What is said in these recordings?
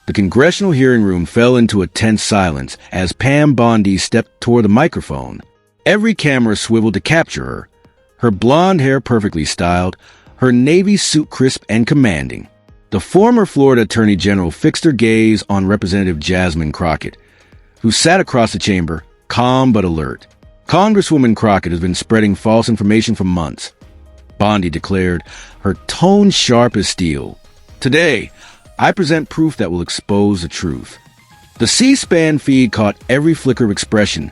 The congressional hearing room fell into a tense silence as Pam Bondi stepped toward the microphone. Every camera swiveled to capture her, her blonde hair perfectly styled, her navy suit crisp and commanding. The former Florida Attorney General fixed her gaze on Representative Jasmine Crockett, who sat across the chamber, calm but alert. Congresswoman Crockett has been spreading false information for months, Bondi declared, her tone sharp as steel. Today, I present proof that will expose the truth. The C-SPAN feed caught every flicker of expression,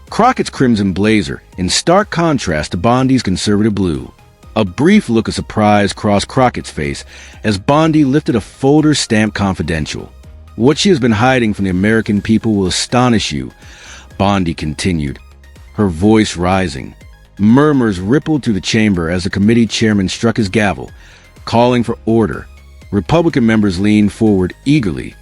Crockett's crimson blazer in stark contrast to Bondi's conservative blue. A brief look of surprise crossed Crockett's face as Bondi lifted a folder stamped confidential. What she has been hiding from the American people will astonish you, Bondi continued, her voice rising. Murmurs rippled through the chamber as the committee chairman struck his gavel, calling for order. Republican members leaned forward eagerly.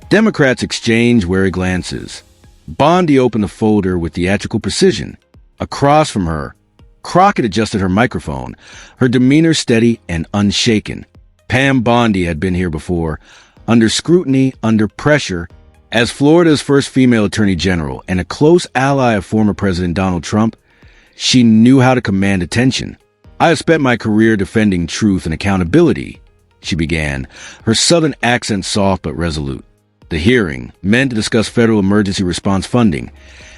Democrats exchanged wary glances. Bondi opened the folder with theatrical precision. Across from her, Crockett adjusted her microphone, her demeanor steady and unshaken. Pam Bondi had been here before, under scrutiny, under pressure. As Florida's first female attorney general and a close ally of former President Donald Trump, she knew how to command attention. I have spent my career defending truth and accountability, she began, her southern accent soft but resolute. The hearing, meant to discuss federal emergency response funding,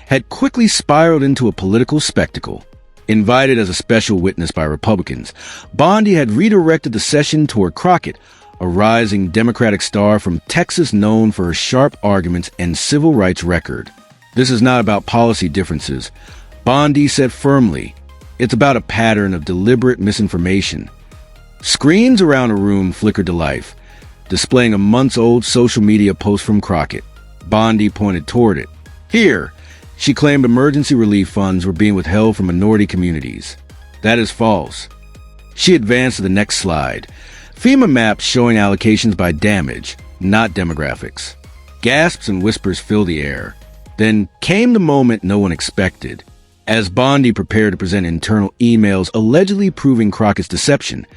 had quickly spiraled into a political spectacle. Invited as a special witness by Republicans, Bondi had redirected the session toward Crockett, a rising Democratic star from Texas known for her sharp arguments and civil rights record. This is not about policy differences, Bondi said firmly. It's about a pattern of deliberate misinformation. Screens around the room flickered to life, displaying a months-old social media post from Crockett. Bondi pointed toward it. Here, she claimed emergency relief funds were being withheld from minority communities. That is false. She advanced to the next slide. FEMA maps showing allocations by damage, not demographics. Gasps and whispers filled the air. Then came the moment no one expected. As Bondi prepared to present internal emails allegedly proving Crockett's deception,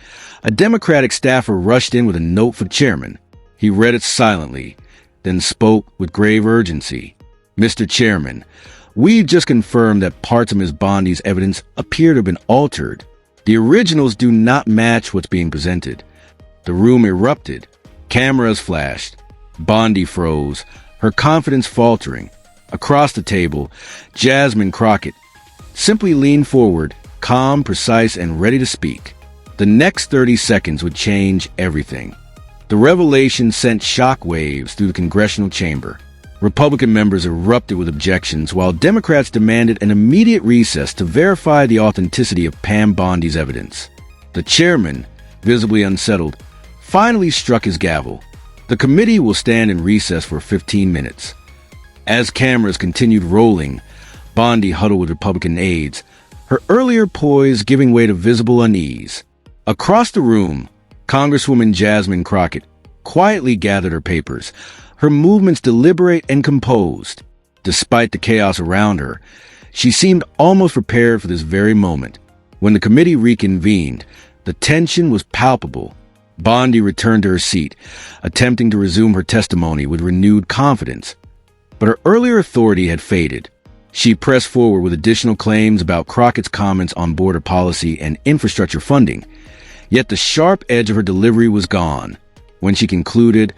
a Democratic staffer rushed in with a note for the chairman. He read it silently, then spoke with grave urgency. Mr. Chairman, we've just confirmed that parts of Ms. Bondi's evidence appear to have been altered. The originals do not match what's being presented. The room erupted. Cameras flashed. Bondi froze, her confidence faltering. Across the table, Jasmine Crockett simply leaned forward, calm, precise, and ready to speak. The next 30 seconds would change everything. The revelation sent shockwaves through the congressional chamber. Republican members erupted with objections, while Democrats demanded an immediate recess to verify the authenticity of Pam Bondi's evidence. The chairman, visibly unsettled, finally struck his gavel. The committee will stand in recess for 15 minutes. As cameras continued rolling, Bondi huddled with Republican aides, her earlier poise giving way to visible unease. Across the room, Congresswoman Jasmine Crockett quietly gathered her papers, her movements deliberate and composed. Despite the chaos around her, she seemed almost prepared for this very moment. When the committee reconvened, the tension was palpable. Bondi returned to her seat, attempting to resume her testimony with renewed confidence. But her earlier authority had faded. She pressed forward with additional claims about Crockett's comments on border policy and infrastructure funding. Yet the sharp edge of her delivery was gone. When she concluded,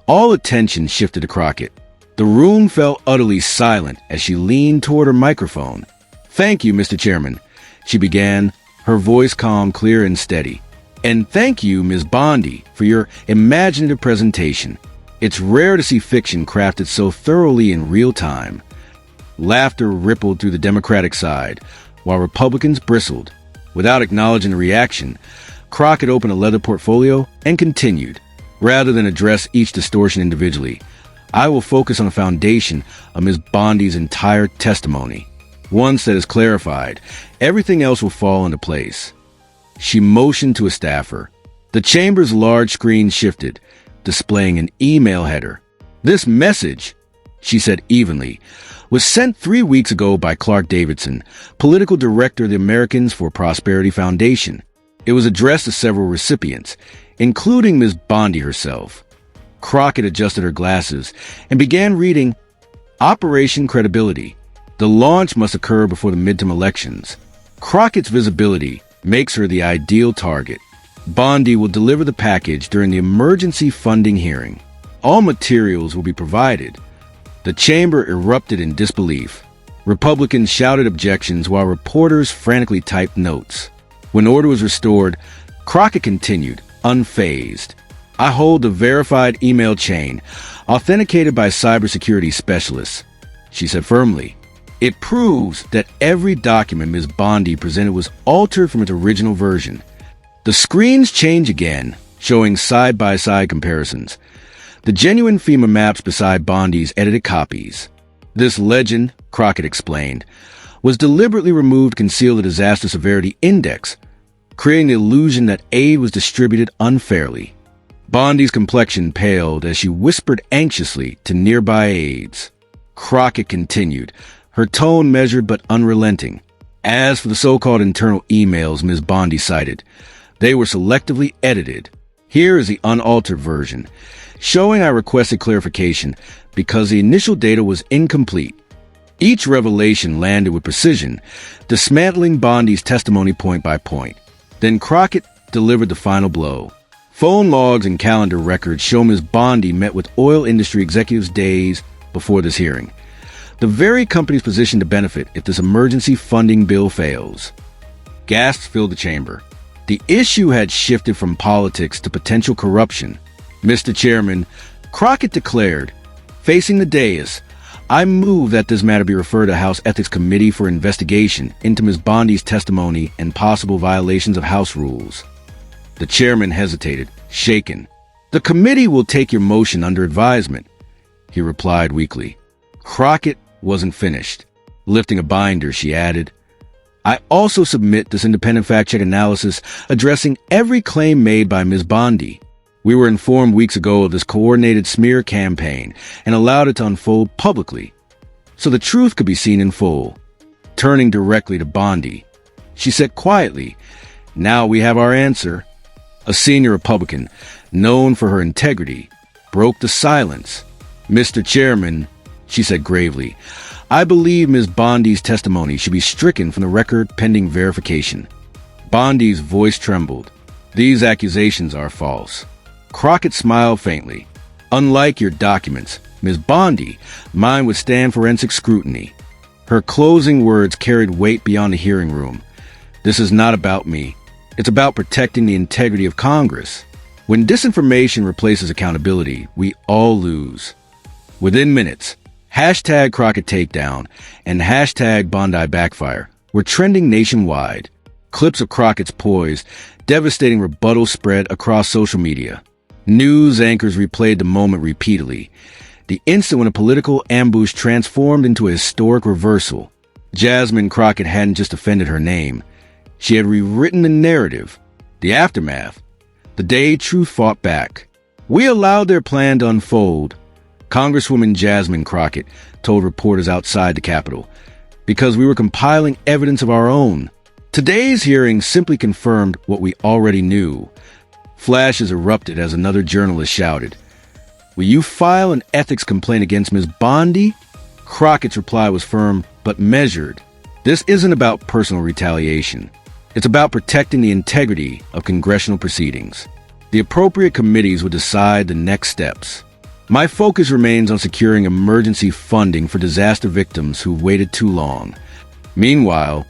all attention shifted to Crockett. The room fell utterly silent as she leaned toward her microphone. "Thank you, Mr. Chairman," she began, her voice calm, clear, and steady. "And thank you, Ms. Bondi, for your imaginative presentation. It's rare to see fiction crafted so thoroughly in real time." Laughter rippled through the Democratic side, while Republicans bristled. Without acknowledging the reaction, Crockett opened a leather portfolio and continued. Rather than address each distortion individually, I will focus on the foundation of Ms. Bondi's entire testimony. Once that is clarified, everything else will fall into place. She motioned to a staffer. The chamber's large screen shifted, displaying an email header. "This message," she said evenly, "was sent 3 weeks ago by Clark Davidson, political director of the Americans for Prosperity Foundation. It was addressed to several recipients, including Ms. Bondi herself." Crockett adjusted her glasses and began reading Operation Credibility. The launch must occur before the midterm elections. Crockett's visibility makes her the ideal target. Bondi will deliver the package during the emergency funding hearing. All materials will be provided. The chamber erupted in disbelief. Republicans shouted objections while reporters frantically typed notes. When order was restored, Crockett continued, unfazed. I hold the verified email chain, authenticated by cybersecurity specialists, she said firmly. It proves that every document Ms. Bondi presented was altered from its original version. The screens change again, showing side-by-side comparisons. The genuine FEMA maps beside Bondi's edited copies. This legend, Crockett explained, was deliberately removed to conceal the disaster severity index, creating the illusion that aid was distributed unfairly. Bondi's complexion paled as she whispered anxiously to nearby aides. Crockett continued, her tone measured but unrelenting. As for the so-called internal emails Ms. Bondi cited, they were selectively edited. Here is the unaltered version, showing I requested clarification because the initial data was incomplete. Each revelation landed with precision, dismantling Bondi's testimony point by point. Then Crockett delivered the final blow. Phone logs and calendar records show Ms. Bondi met with oil industry executives days before this hearing. The very companies positioned to benefit if this emergency funding bill fails. Gasps filled the chamber. The issue had shifted from politics to potential corruption. Mr. Chairman, Crockett declared, facing the dais, I move that this matter be referred to House Ethics Committee for investigation into Ms. Bondi's testimony and possible violations of House rules. The chairman hesitated, shaken. The committee will take your motion under advisement, he replied weakly. Crockett wasn't finished. Lifting a binder, she added, I also submit this independent fact-check analysis addressing every claim made by Ms. Bondi. We were informed weeks ago of this coordinated smear campaign and allowed it to unfold publicly, so the truth could be seen in full. Turning directly to Bondi, she said quietly, now we have our answer. A senior Republican, known for her integrity, broke the silence. Mr. Chairman, she said gravely, I believe Ms. Bondi's testimony should be stricken from the record pending verification. Bondi's voice trembled. These accusations are false. Crockett smiled faintly. Unlike your documents, Ms. Bondi, mine would stand forensic scrutiny. Her closing words carried weight beyond the hearing room. This is not about me. It's about protecting the integrity of Congress. When disinformation replaces accountability, we all lose. Within minutes, hashtag Crockett Takedown and hashtag Bondi Backfire were trending nationwide. Clips of Crockett's poise, devastating rebuttal spread across social media. News anchors replayed the moment repeatedly. The instant when a political ambush transformed into a historic reversal. Jasmine Crockett hadn't just defended her name. She had rewritten the narrative. The aftermath. The day truth fought back. We allowed their plan to unfold, Congresswoman Jasmine Crockett told reporters outside the Capitol, because we were compiling evidence of our own. Today's hearing simply confirmed what we already knew. Flashes erupted as another journalist shouted, Will you file an ethics complaint against Ms. Bondi? Crockett's reply was firm but measured. This isn't about personal retaliation. It's about protecting the integrity of congressional proceedings. The appropriate committees will decide the next steps. My focus remains on securing emergency funding for disaster victims who've waited too long. Meanwhile,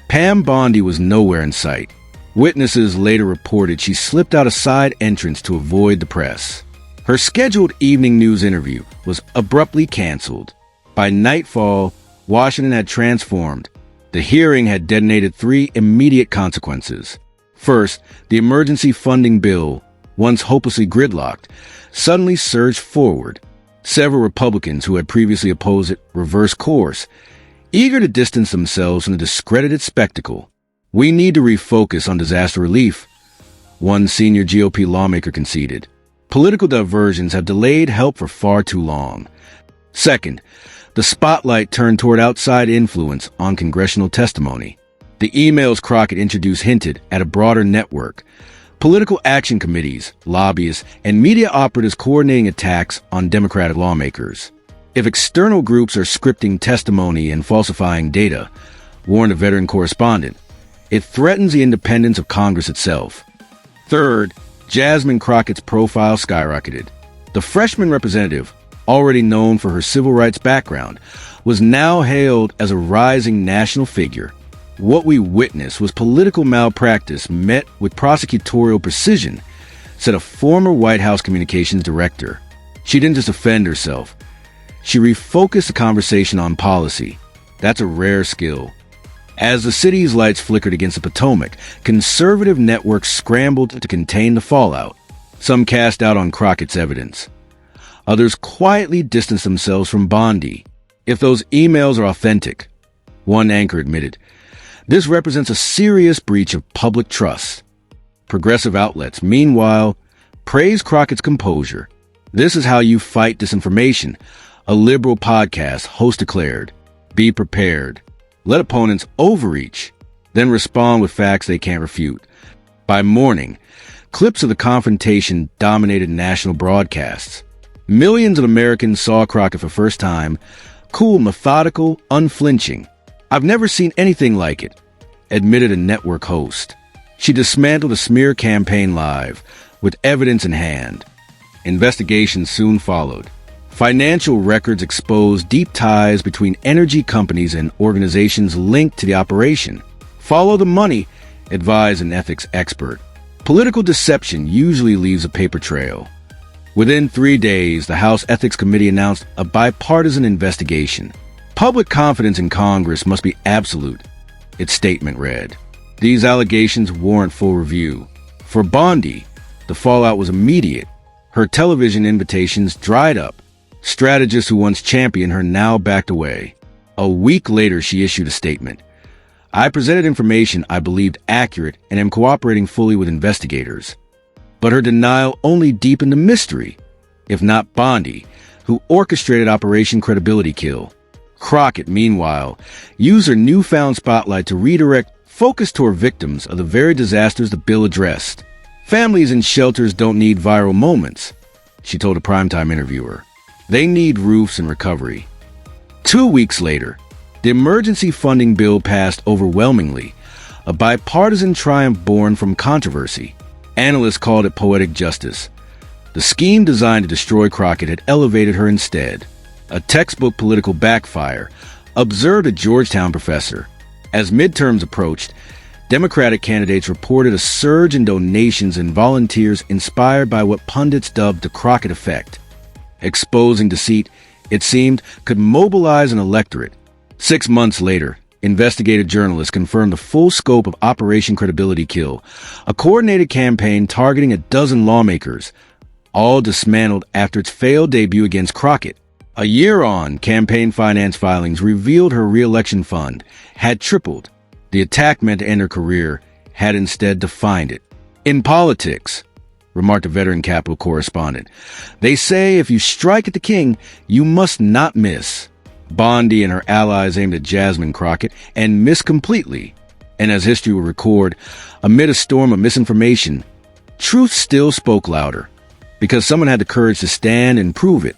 Pam Bondi was nowhere in sight. Witnesses later reported she slipped out a side entrance to avoid the press. Her scheduled evening news interview was abruptly canceled. By nightfall, Washington had transformed. The hearing had detonated 3 immediate consequences. First, the emergency funding bill, once hopelessly gridlocked, suddenly surged forward. Several Republicans who had previously opposed it reversed course, eager to distance themselves from the discredited spectacle. We need to refocus on disaster relief, one senior GOP lawmaker conceded. Political diversions have delayed help for far too long. Second, the spotlight turned toward outside influence on congressional testimony. The emails Crockett introduced hinted at a broader network. Political action committees, lobbyists, and media operatives coordinating attacks on Democratic lawmakers. If external groups are scripting testimony and falsifying data, warned a veteran correspondent, it threatens the independence of Congress itself. Third, Jasmine Crockett's profile skyrocketed. The freshman representative, already known for her civil rights background, was now hailed as a rising national figure. What we witnessed was political malpractice met with prosecutorial precision, said a former White House communications director. She didn't just offend herself. She refocused the conversation on policy. That's a rare skill. As the city's lights flickered against the Potomac, conservative networks scrambled to contain the fallout. Some cast doubt on Crockett's evidence. Others quietly distanced themselves from Bondi. If those emails are authentic, one anchor admitted, this represents a serious breach of public trust. Progressive outlets, meanwhile, praise Crockett's composure. This is how you fight disinformation, a liberal podcast host declared. Be prepared. Let opponents overreach, then respond with facts they can't refute. By morning, clips of the confrontation dominated national broadcasts. Millions of Americans saw Crockett for the first time, cool, methodical, unflinching. I've never seen anything like it, admitted a network host. She dismantled a smear campaign live, with evidence in hand. Investigations soon followed. Financial records exposed deep ties between energy companies and organizations linked to the operation. Follow the money, advised an ethics expert. Political deception usually leaves a paper trail. Within 3 days, the House Ethics Committee announced a bipartisan investigation. Public confidence in Congress must be absolute, its statement read. These allegations warrant full review. For Bondi, the fallout was immediate. Her television invitations dried up. Strategists who once championed her now backed away. A week later, she issued a statement. I presented information I believed accurate and am cooperating fully with investigators. But her denial only deepened the mystery, if not Bondi, who orchestrated Operation Credibility Kill. Crockett, meanwhile, used her newfound spotlight to redirect focus toward victims of the very disasters the bill addressed. Families in shelters don't need viral moments, she told a primetime interviewer. They need roofs and recovery. 2 weeks later, the emergency funding bill passed overwhelmingly, a bipartisan triumph born from controversy. Analysts called it poetic justice. The scheme designed to destroy Crockett had elevated her instead. A textbook political backfire, observed a Georgetown professor. As midterms approached, Democratic candidates reported a surge in donations and volunteers inspired by what pundits dubbed the Crockett effect. Exposing deceit, it seemed, could mobilize an electorate. 6 months later, investigative journalists confirmed the full scope of Operation Credibility Kill, a coordinated campaign targeting a dozen lawmakers, all dismantled after its failed debut against Crockett. A year on, campaign finance filings revealed her re-election fund had tripled. The attack meant to end her career had instead defined it. In politics, remarked a veteran Capitol correspondent, they say if you strike at the king, you must not miss. Bondi and her allies aimed at Jasmine Crockett and missed completely. And as history will record, amid a storm of misinformation, truth still spoke louder, because someone had the courage to stand and prove it.